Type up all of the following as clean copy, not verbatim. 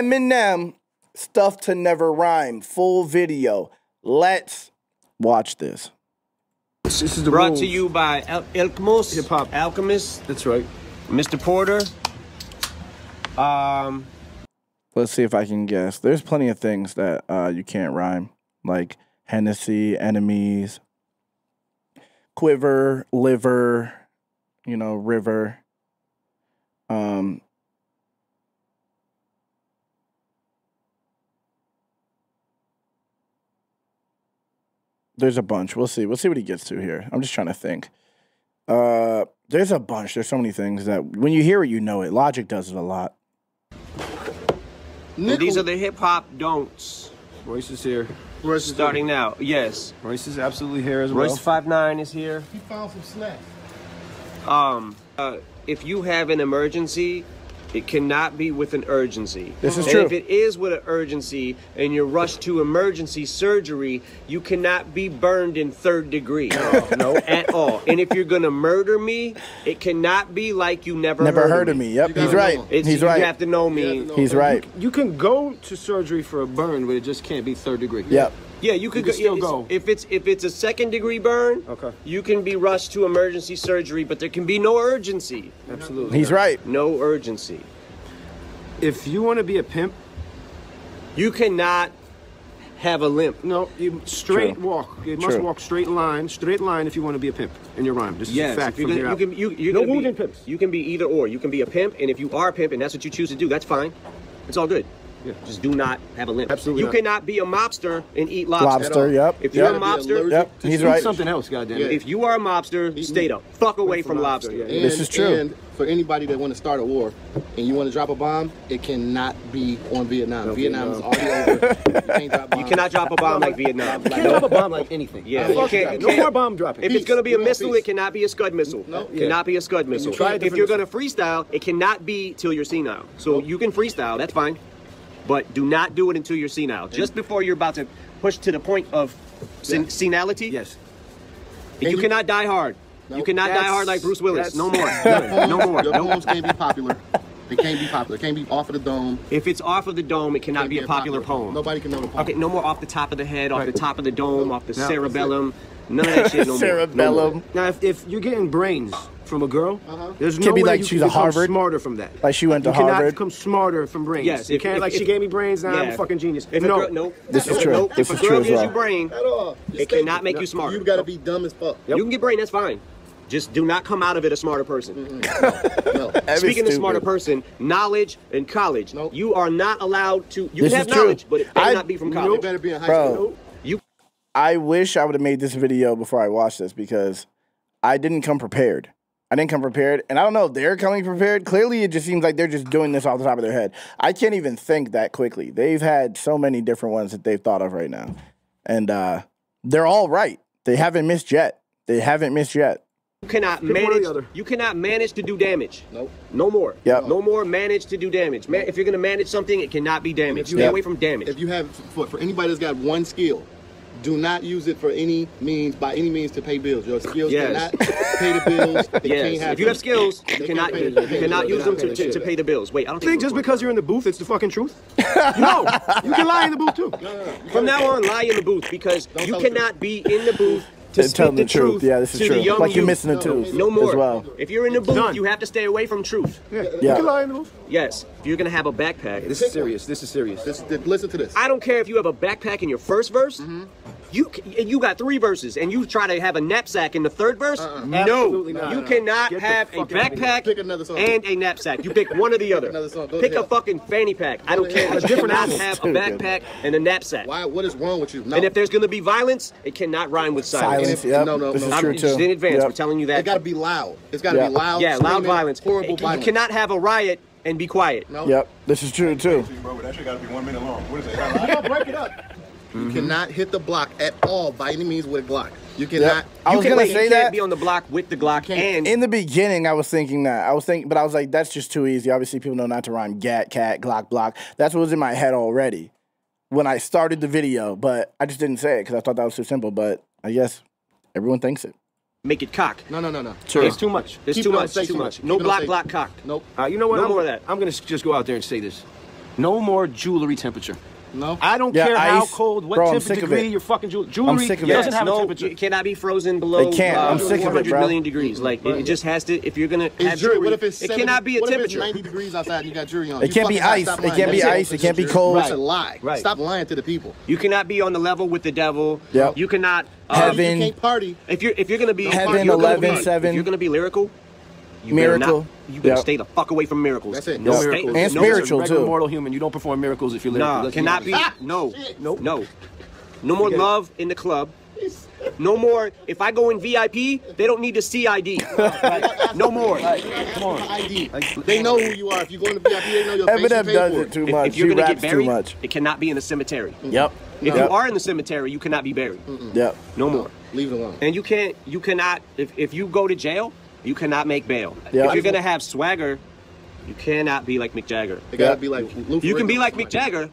Eminem, Stuff to Never Rhyme, full video. Let's watch this. This is the brought rules. to you by Alchemist. Hip Hop. Alchemist. That's right. Mr. Porter. Let's see if I can guess. There's plenty of things that you can't rhyme, like Hennessy, enemies, quiver, liver, you know, river. There's a bunch. We'll see. We'll see what he gets to here. I'm just trying to think. There's a bunch. There's so many things that when you hear it, you know it. Logic does it a lot. These are the hip hop don'ts. Royce is here. Royce is starting now. Yes. Royce is absolutely here as well. Royce 5'9" is here. He found some snacks. If you have an emergency, it cannot be with an urgency. This is and true. If it is with an urgency and you're rushed to emergency surgery, you cannot be burned in 3rd degree. No, at all. And if you're gonna murder me, it cannot be like you never heard of me. Yep, he's right. He's right. You have to know me. He's right. You can go to surgery for a burn, but it just can't be 3rd degree. Yep. Yeah, you could still go. If it's a 2nd degree burn, okay, you can be rushed to emergency surgery, but there can be no urgency. Absolutely. He's right. No urgency. If you want to be a pimp, you cannot have a limp. No, you straight True. walk. You must True. walk straight line if you want to be a pimp in your rhyme. This is a fact. You're from here gonna, out. you're no gonna wounded be, pimps. You can be either or. You can be a pimp, and if you are a pimp and that's what you choose to do, that's fine. It's all good. Yeah. Just do not have a limp. Absolutely You not. cannot be a mobster and eat lobster. Lobster, yep. If you're yep. a mobster, Yep, he's Eat right. something else, goddammit. if you are a mobster, stay the fuck away from lobster. yeah. This is true. And for anybody that want to start a war and you want to drop a bomb, it cannot be on Vietnam. No, Vietnam is already over. You can't drop bombs. You cannot drop a bomb like Vietnam. You can't drop a bomb like anything. Yeah, Fuck you can't- that. you No can't- more bomb dropping. If it's going to be a We want missile, peace. it cannot be a Scud missile. No. It cannot be a Scud missile. try a If different you're going to freestyle, it cannot be till you're senile. So you can freestyle, that's fine. But do not do it until you're senile. Just before you're about to push to the point of senility, Yes. you cannot die hard. No. You cannot die hard like Bruce Willis. that's- No more. No more. Your No. poems can't be popular. They can't be popular. They can't be off of the dome. If it's off of the dome, it cannot Can't be a popular poem. Nobody can know the poem. Okay, no more off the top of the head, off Right. the top of the dome, off the Now- cerebellum. None of that shit no more. Cerebellum. Now, if you're getting brains from a girl, there's Can't no be way like you she's can a become Harvard. smarter from that. Like she went to You cannot Harvord. become smarter from brains. Yes, you can't like she gave me brains, now I'm yeah. a fucking genius. If no. a girl, no. This is true. Nope. This If is a girl true as gives well. you brain, At all. it cannot make you smart. You gotta be dumb as fuck. You can get brain, that's fine. Just do not come out of it a smarter person. No. Speaking of stupid. smarter person, knowledge and college. Nope. You are not allowed to. You This can have is true. knowledge, but it better I- not be from You college. better be in high Bro. school. I wish I would have made this video before I watched this because I didn't come prepared. I didn't come prepared, and I don't know if they're coming prepared. Clearly, it just seems like they're just doing this off the top of their head. I can't even think that quickly. They've had so many different ones that they've thought of right now, and they're all right. They haven't missed yet. They haven't missed yet. You cannot one or manage. the other. You cannot manage to do damage. Nope. No more. Yep. No more manage to do damage. If you're gonna manage something, it cannot be damaged. you Stay have- away from damage. If you have, for anybody that's got one skill, do not use it for any means, by any means, to pay bills. Your skills Yes. cannot pay the bills. They Yes. can't have If you have skills, They you can't cannot pay the- use them they can't to pay the bills. Wait, I don't You think just because you're in the booth, it's the fucking truth? No, you can lie in the booth too. from now on, lie in the booth because you tell the cannot be in the booth to Tell them speak the truth. Yeah, this is to true. The young Like you're youth. missing the tooth. No more. as well. If you're in the booth, Done. you have to stay away from truth. Yeah, Yeah. you can lie in the booth. Yes. If you're gonna have a backpack, This is serious. This is serious. Listen to this. I don't care if you have a backpack in your first verse. You got 3 verses, and you try to have a knapsack in the 3rd verse. Absolutely No, not. you cannot Get the have a fuck outta here. backpack Pick another song. and a knapsack. You pick one or the other. another song. Go to Pick a hell. fucking fanny pack. I don't to care. hell. You different cannot album. have a Stupid. backpack and a knapsack. Why? What is wrong with you? No. And if there's gonna be violence, it cannot rhyme with silence. Silence. if- Yep. no, This is no. true Just too. in advance, Yep. we're telling you it that. got to be loud. It's got to Yeah. be loud. Yeah, loud screaming, violence. Horrible You violence. cannot have a riot and be quiet. No. Yep. This is true too. Bro, but that shit gotta be 1 minute long. What is it? Break it up. You cannot hit the block at all by any means with a Glock. You cannot. Yep. I was You gonna can't say that. be on the block with the Glock and In the beginning, I was thinking that. But I was like, that's just too easy. Obviously, people know not to rhyme gat, cat, Glock, block. That's what was in my head already when I started the video, but I just didn't say it because I thought that was too simple. But I guess everyone thinks it. make it cock. No. True. It's too much. It's Keep too it on much. safe Too side. much. Keep No it on block, safe. block, cocked. Nope. You know what? No I'm, more of that. I'm gonna just go out there and say this. No more jewelry temperature. No. I don't Yeah, care how ice. cold, what Bro, I'm temperature sick of degree it. your fucking jewelry. I'm Jewelry sick of Yes, doesn't have a no, temperature. it cannot be frozen below It can't. I'm sick of it, 400 bro. million degrees. Like, it just has to, if you're going to have It's jury. jewelry, What if it's it 70, cannot be a what temperature. If it's 90 degrees outside and you got jury on? It can't be ice. It can't be ice. It can't be cold. That's a lie. Right. Stop lying to the people. You cannot be on the level with the devil. Yep. You cannot. Heaven. You can't party. If you're going to be Heaven, if you're gonna 11, be- 7. If you're going to be lyrical, you Miracle. better Yep. stay the fuck away from miracles. That's it. No Yep. miracles. And No, spiritual, regular too. mortal human. You don't perform miracles if you're lyrical. Nah, Let's cannot be. honest. No, Nope. no. No more Forget it. love in the club. No more. If I go in VIP, they don't need to see ID. No more. Come on. ID. They know who you are. If you go in the VIP, they know your face. Eminem You pay does for it too If, much. if you're He gonna raps get too buried, much. it cannot be in the cemetery. Yep. If Yep. you are in the cemetery, you cannot be buried. Yep. No more. Leave it alone. And you cannot. If you go to jail, you cannot make bail. Yeah. If you're gonna have swagger, you cannot be like Mick Jagger. They gotta Yeah. be like Luther. You can be like Mick Jagger,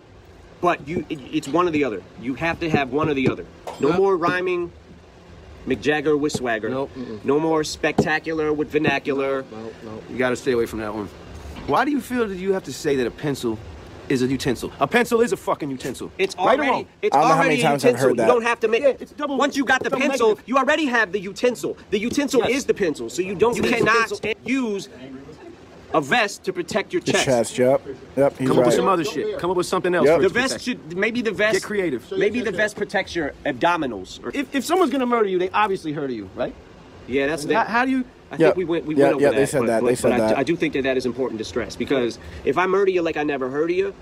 but it's one or the other. You have to have one or the other. No more rhyming Mick Jagger with swagger. Nope. No more spectacular with vernacular. No. You got to stay away from that one. Why do you feel that you have to say that a pencil is a utensil? A pencil is a fucking utensil. It's right or already, wrong? it's I don't know how already many a times I've utensil. heard that. You don't have to make. Yeah, it's double- Once you got the double pencil, negative. you already have the utensil. The utensil Yes. is the pencil, so you cannot use a vest to protect your The chest. chest, yep. Yep, he's Come up with some right. other shit. Come up with something else. Yep. for The its vest protection. should maybe the vest Get creative. Maybe the vest protects your abdominals. Or, If someone's gonna murder you, they obviously heard of you, right? yeah, that's How do you? I Yeah. think we went Yeah, over yeah, that. they said that, they said but that. I do think that is important to stress, because if I murder you like I never heard of you,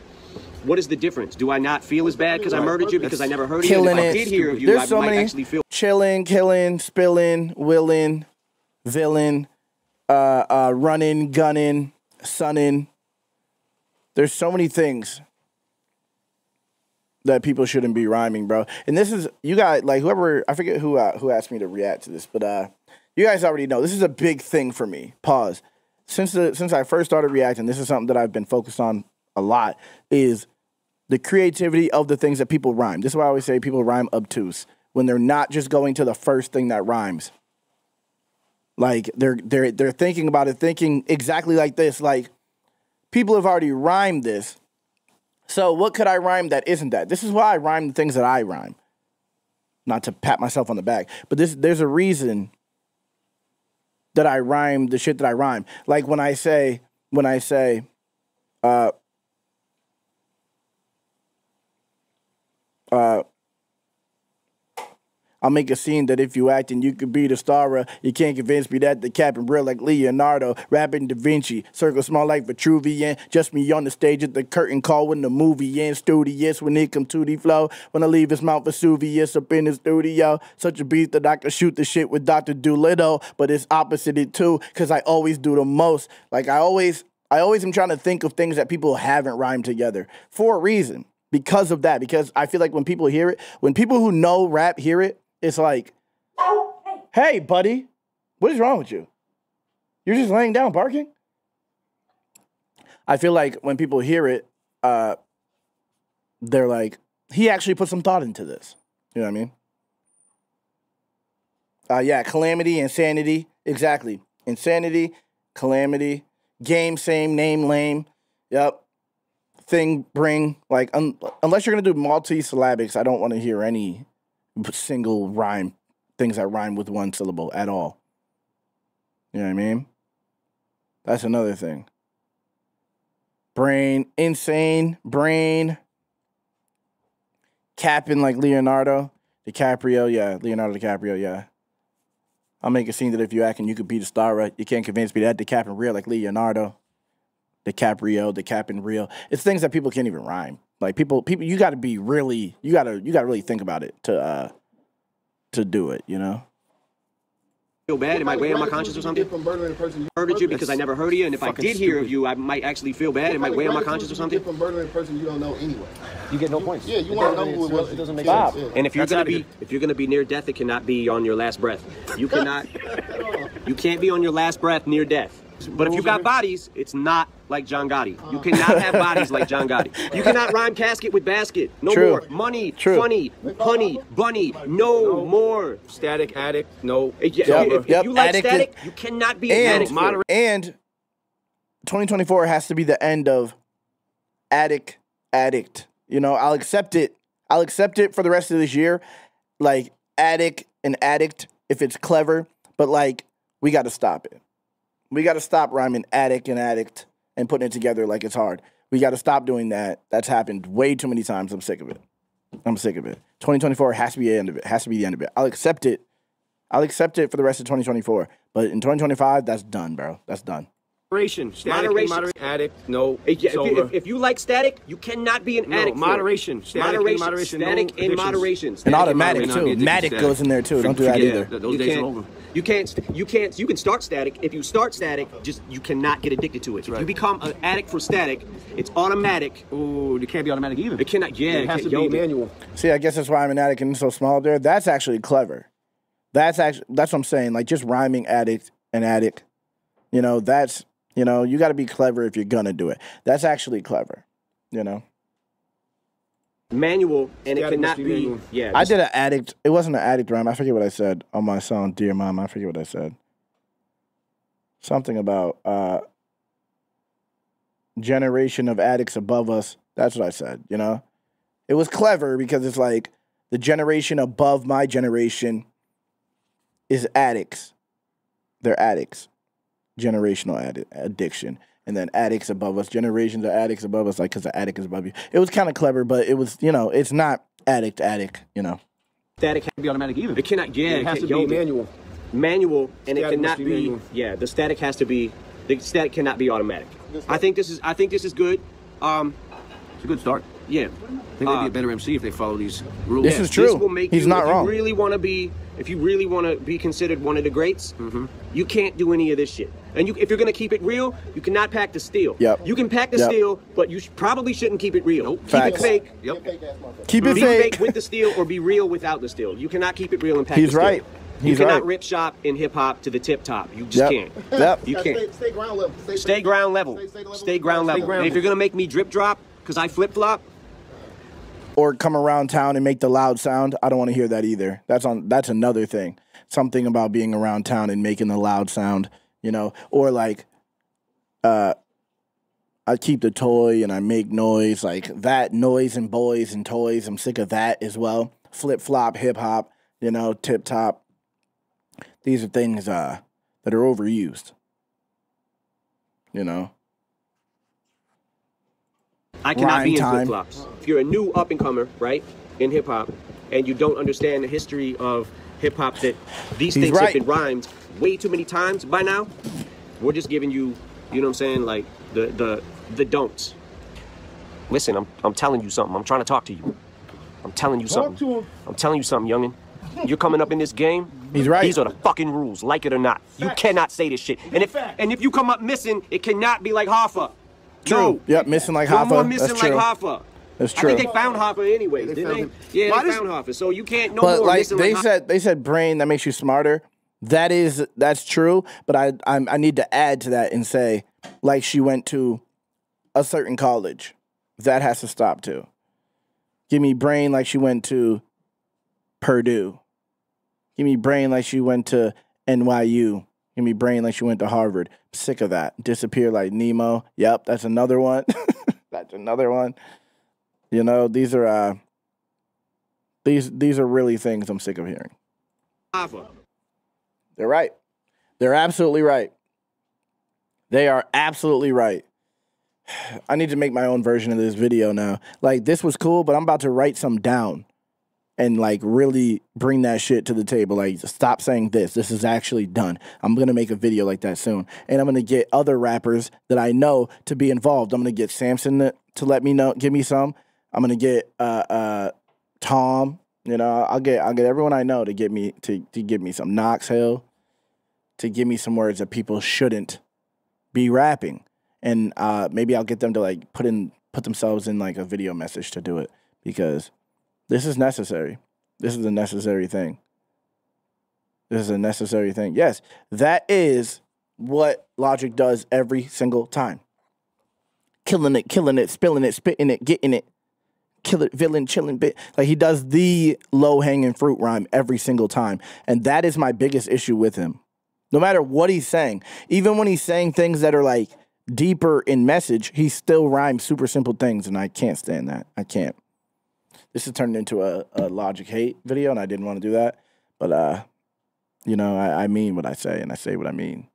what is the difference? Do I not feel as bad because I murdered you because I never heard of you? And Killing if I it. did hear of you, There's I so might many actually feel. chilling, killing, spilling, willing, villain, running, gunning, sunning. There's so many things that people shouldn't be rhyming, bro. And this is, you guys, like whoever, I forget who asked me to react to this, but you guys already know this is a big thing for me. Pause. Since I first started reacting, this is something that I've been focused on a lot, is the creativity of the things that people rhyme. This is why I always say people rhyme obtuse, when they're not just going to the first thing that rhymes. Like they're thinking about it, thinking exactly like this. Like, people have already rhymed this. So what could I rhyme that isn't that? This is why I rhyme the things that I rhyme. Not to pat myself on the back, but there's a reason that I rhyme the shit that I rhyme. Like when I say, I'll make a scene that if you act and you could be the star, you can't convince me that the cap and real like Leonardo, rapping Da Vinci, circle small like Vitruvian, just me on the stage at the curtain call when the movie in, studious when it come to the flow, when I leave his Mount Vesuvius up in the studio, such a beast that I could shoot the shit with Dr. Doolittle, but it's opposite it too, cause I always do the most. Like I always am trying to think of things that people haven't rhymed together for a reason. Because of that, because I feel like when people hear it, when people who know rap hear it, it's like, hey, buddy, what is wrong with you? You're just laying down barking? I feel like when people hear it, they're like, he actually put some thought into this. You know what I mean? Yeah, calamity, insanity. Exactly. Insanity, calamity, game, same, name, lame. Yep. Thing, bring. Like, unless you're going to do multi-syllabics, I don't want to hear any single rhyme, things that rhyme with one syllable at all. You know what I mean? That's another thing. Brain, insane, brain. Capping like Leonardo DiCaprio, yeah. Leonardo DiCaprio, yeah. I'll make a scene that if you acting, you could be the star, right? You can't convince me that the cap and real like Leonardo. DiCaprio, the cap and real. It's things that people can't even rhyme. Like people, you got to be really, you got to really think about it to do it. You know. Feel bad? It might weigh on my conscience or something. Murdered you because I never heard of you, and if I did hear of you, I might actually feel bad. It might weigh on my conscience or something. From murdering a person you don't know anyway. You get no points. Yeah, you want to know who it was. It doesn't make Stop. sense. And if you're That's gonna be near death, it cannot be on your last breath. You cannot. You can't be on your last breath near death. But if you got bodies, it's not like John Gotti. You cannot have bodies like John Gotti. You cannot rhyme casket with basket. No True. more. Money, True. funny, honey, bunny. No more. Static, addict, no. If Yep. you like Addicted. static, you cannot be an addict. And 2024 has to be the end of addict. You know, I'll accept it. I'll accept it for the rest of this year. Like, addict and addict, if it's clever. But, like, we got to stop it. We got to stop rhyming addict and addict and putting it together like it's hard. We got to stop doing that. That's happened way too many times. I'm sick of it. 2024 has to be the end of it. Has to be the end of it. I'll accept it. I'll accept it for the rest of 2024. But in 2025, that's done, bro. That's done. Moderation. Moderation. Addict. No. If you like static, you cannot be an addict. Moderation. Moderation. Static and moderation. And automatic, too. Matic goes in there, too. Don't do that either. Those days are over. You can start static. If you start static, you cannot get addicted to it. If you become an addict for static, it's automatic. Ooh, it can't be automatic either. It cannot, it has to be manual. See, I guess that's why I'm an addict and it's so small there. That's actually clever. That's what I'm saying. Like, just rhyming addict and addict. You know, you got to be clever if you're going to do it. That's actually clever, you know. Manual, and it cannot be. Yeah. I did an addict. It wasn't an addict rhyme. I forget what I said on my song, Dear Mom. I forget what I said. Something about generation of addicts above us. That's what I said, you know. It was clever because it's like the generation above my generation is addicts. They're addicts. Generational addiction. And then addicts above us. Generations of addicts above us, like, because the addict is above you. It was kind of clever, but it was, you know, it's not addict, you know. Static can't be automatic either. It cannot, it has to be manual. Manual, and it cannot be, the static has to be, the static cannot be automatic. I think this is good. It's a good start. Yeah. I think they'd be a better MC if they follow these rules. This is true. This will make He's not wrong. If you really want to be considered one of the greats, you can't do any of this shit. And if you're going to keep it real, you cannot pack the steel. Yep. You can pack the steel, but you probably shouldn't keep it real. Nope. Keep it fake. Yep. Keep it be fake. with the steel or be real without the steel. You cannot keep it real and pack the He's steel. right. You cannot rip shop in hip hop to the tip top. You just can't. Yep. You can't. Stay ground level. Stay ground level. Stay ground level. And if you're going to make me drip drop because I flip flop, or come around town and make the loud sound, I don't want to hear that either. That's another thing. Something about being around town and making the loud sound, you know, or like I keep the toy and I make noise, like that noise and boys and toys. I'm sick of that as well. Flip flop, hip hop, you know, tip top. These are things that are overused, you know. I cannot be in flip flops. If you're a new up and comer, right, in hip hop, and you don't understand the history of hip hop, that these things have been rhymed way too many times by now, we're just giving you, you know what I'm saying, like the don'ts. Listen, I'm telling you something. I'm trying to talk to you. I'm telling you something. Talk to him. I'm telling you something, youngin. You're coming up in this game. He's right. These are the fucking rules, like it or not. You cannot say this shit. And if you come up missing, it cannot be like Hoffa. True. No. Yep, missing like No Hoffa. more missing That's like true. Hoffa. That's true. I think they found Hoffa anyways, didn't they? Yeah, they found Hoffa. So you can't but more like missing they like said, they said brain that makes you smarter. That's true. But I need to add to that and say, like, she went to a certain college. That has to stop too. Give me brain like she went to Purdue. Give me brain like she went to NYU. Give me brain like she went to Harvard. I'm sick of that. Disappear like Nemo. Yep, that's another one. That's another one. You know, these are really things I'm sick of hearing. Hoffa. They're right. They're absolutely right. They are absolutely right. I need to make my own version of this video now. Like, this was cool, but I'm about to write some down and, like, really bring that shit to the table. Like, stop saying this. This is actually done. I'm going to make a video like that soon. And I'm going to get other rappers that I know to be involved. I'm going to get Samson to let me know, give me some. I'm going to get Tom. You know, I'll get everyone I know to get me to give me some. Knox Hill, to give me some words that people shouldn't be rapping. And maybe I'll get them to, like, put themselves in, like, a video message to do it, because this is necessary. This is a necessary thing. This is a necessary thing. Yes, that is what Logic does every single time. Killing it, spilling it, spitting it, getting it. Kill it, villain, chilling bit. Like, he does the low-hanging fruit rhyme every single time. And that is my biggest issue with him. No matter what he's saying. Even when he's saying things that are, like, deeper in message, he still rhymes super simple things, and I can't stand that. I can't. This has turned into a Logic hate video, and I didn't want to do that. But, you know, I mean what I say, and I say what I mean.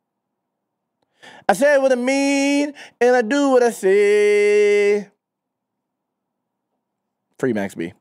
I say what I mean, and I do what I say. Free Max B.